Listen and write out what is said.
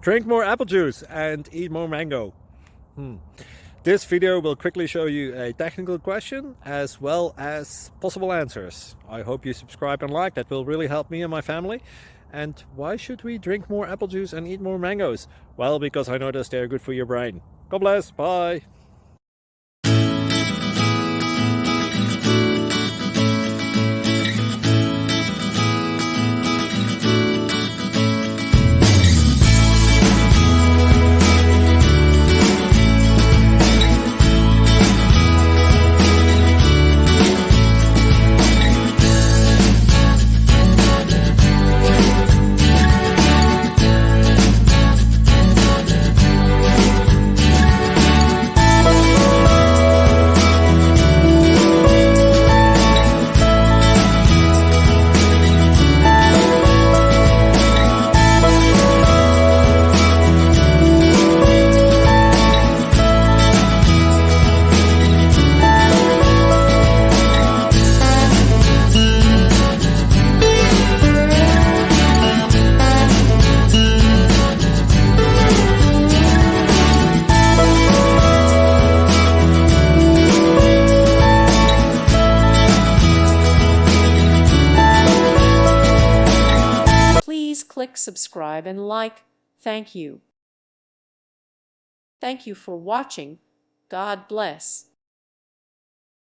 Drink more apple juice and eat more mango. This video will quickly show you a technical question as well as possible answers. I hope you subscribe and like, that will really help me and my family. And why should we drink more apple juice and eat more mangoes? Well, because I noticed they're good for your brain. God bless, bye! Please click subscribe and like. Thank you. Thank you for watching. God bless.